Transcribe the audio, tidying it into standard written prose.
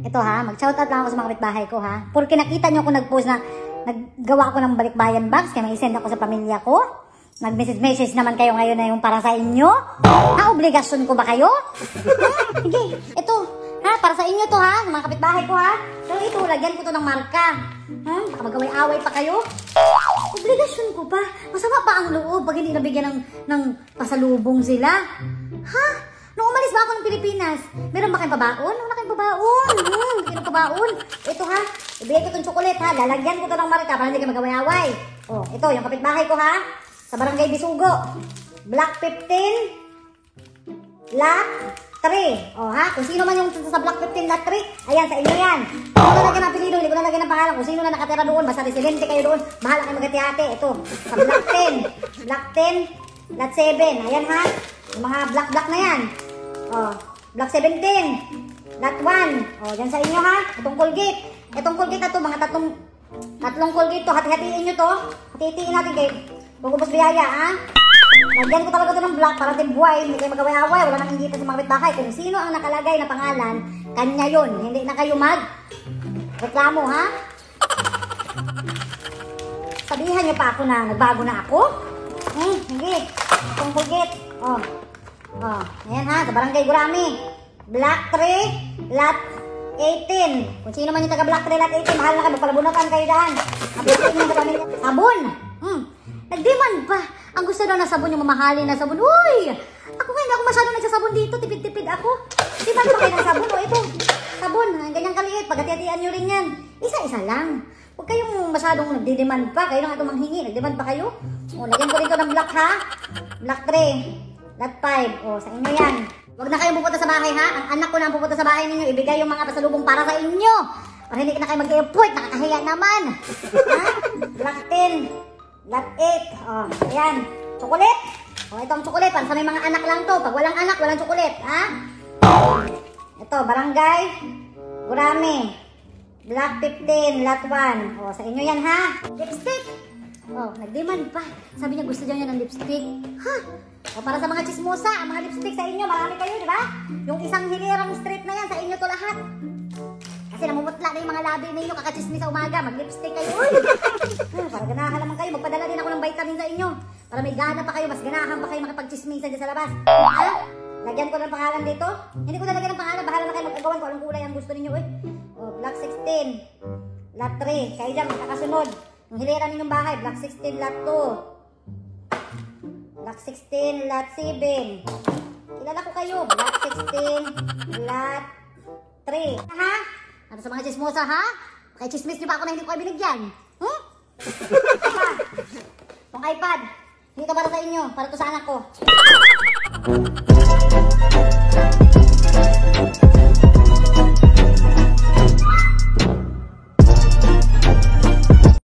Ito ha, mag-shoutout lang ako sa mga kapitbahay ko ha. Porque nakita nyo ako nag-post na naggawa ako ng balikbayan box, kaya may send ako sa pamilya ko. Nag-message naman kayo ngayon na yung para sa inyo. Ha, obligasyon ko ba kayo? Hindi, ito. Ha, para sa inyo to ha, mga kapitbahay ko ha. So ito, lagyan ko to ng marka. Ha, baka magaway-away pa kayo. Obligasyon ko pa. Masama pa ang loob pag hindi nabigyan ng pasalubong sila. Ha? Nung umalis ba ako ng Pilipinas, meron ba kayong pabaon? Wala kayong pabaon. Hindi kayong pabaon. Ito ha, ibigay ko itong chocolate ha. Lalagyan ko ito ng marka para hindi kayo magaway-away. Oh, ito, yung kapitbahay ko ha. Sa Barangay Bisugo. Block 15, Lot 3. Oh ha, kung sino man yung sa Block 15, Lot 3, ayan, sa inyo yan. Hindi ko nalagyan ng apelido, hindi ko nalagyan ng pangalan. Kung sino na nakatira doon, basta residente kayo doon, bahala kayo magati-hati. Ito, sa Block 10, Block 10, Lot 7. Ayan ha, yung mga block na yan. Oh, Block 17, Lot 1. Oh, dyan sa inyo ha, itong Colgate. Itong Colgate na to, mga tatlong Colgate to, hati-hatiin nyo to. Hati-hatiin natin kayo. Pagubos biyaya ha. Lagyan ko talaga ito ng block para timbuhay, hindi kayo magaway-away, wala nang inggitan sa mga kapitbahay. Kung sino ang nakalagay na pangalan, kanya yun. Hindi na kayo mag-reklamo ha. Sabihan niyo pa ako na nagbago na ako. Hindi. Itong Colgate. Oh. Oh, ayan ha, sa Barangay Gurami. Block 3, Lot 18. Kung sino man yung taga Block 3, Lot 18, mahal na kayo, magpalabunutan kayo dyan. Sabon! Nag-demand pa. Ang gusto daw na sabon, yung mamahalin na sabon. Uy! Ako nga, hindi ako masyado nagsasabon dito. Tipid-tipid ako. Demand pa kayo ng sabon. O, ito. Sabon. Ganyang kaliit. Pagkati-hatian nyo rin yan. Isa-isa lang. Huwag kayong masyadong nagdi-demand pa. Kayo lang ito manghingi. Nag-demand pa kayo. O, lagyan ko rin ito ng block ha. Block 3. Lot 5. O, sa inyo yan. Huwag na kayong pupunta sa bahay ha. Ang anak ko na ang pupunta sa bahay ninyo. Ibigay yung mga pasalubong para sa inyo. Para hindi na kayo mag-airport. Nakakahiya naman. Ha? Block 10. Lot 8. Oh, ayan. Chocolate. Oh, itong chocolate. Para sa may mga anak lang to. Pag walang anak, walang chocolate. Ha? Ito, Barangay Gurami. Block 15, Lot 1. Oh, sa inyo yan ha. Lipstick. Oh, nag-demand pa. Sabi niya gusto niya ng lipstick. Ha? O, para sa mga chismosa, ang mga lipstick sa inyo, marami kayo, di ba? Yung isang hilirang straight na yan, sa inyo to lahat. Kasi namumutla na yung mga labi ninyo, kakachismis sa umaga, mag-lipstick kayo. Uy! Para ganahan naman kayo, magpadala din ako ng vitamin sa inyo. Para may gana pa kayo, mas ganahan pa kayo makipag-chismisan dyan sa labas. Ha? Lagyan ko ng pangalan dito. Hindi ko nalagyan ng pangalan, bahala na kayo mag-agawan kung anong kulay ang gusto ninyo. O, Block 16, Lot 3, kayo dyan, magkakasunod. Yung hilera ninyong bahay, Block 16, Lot 2. Block 16, Lot 7. Kilala ko kayo. Block 16, Lot 3. Ha? Ano sa mga chismosa ha? Kaya chismis niyo ba ako na hindi ko kayo binigyan? Itong iPad. Hindi ito para sa inyo. Para ito sa anak ko.